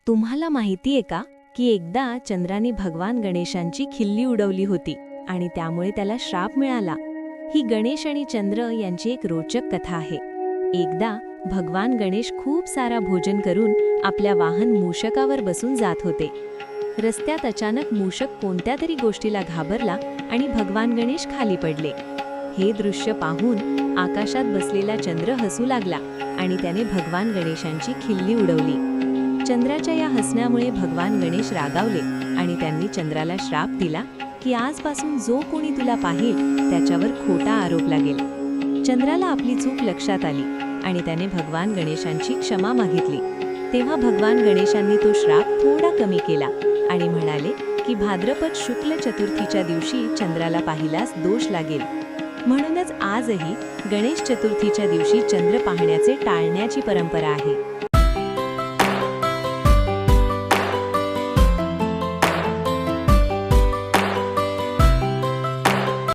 तुम्हाला माहितीये का की एकदा चंद्राने भगवान गणेशांची खिल्ली उडवली होती आणि त्यामुळे त्याला श्राप मिळाला. ही गणेश आणि चंद्र यांची एक रोचक कथा आहे. एकदा भगवान गणेश खूप सारा भोजन करून आपल्या वाहन मूषकावर बसून जात होते. रस्त्यात अचानक मूषक कोणत्या तरी गोष्टीला घाबरला आणि भगवान गणेश खाली पडले. हे दृश्य पाहून आकाशात बसलेला चंद्र हसू लागला आणि त्याने भगवान गणेशांची खिल्ली उडवली. चंद्राच्या या हसण्यामुळे भगवान गणेश रागावले आणि त्यांनी चंद्राला श्राप दिला की आजपासून जो कोणी तुला पाहिल त्याच्यावर खोटा आरोप लागेल. चंद्राला आपली चूक लक्षात आली आणि त्याने भगवान गणेशांची क्षमा मागितली. तेव्हा भगवान गणेशांनी तो श्राप थोडा कमी केला आणि म्हणाले की भाद्रपद शुक्ल चतुर्थीच्या दिवशी चंद्राला पाहिल्यास दोष लागेल. म्हणूनच आजही गणेश चतुर्थीच्या दिवशी चंद्र पाहण्याचे टाळण्याची परंपरा आहे.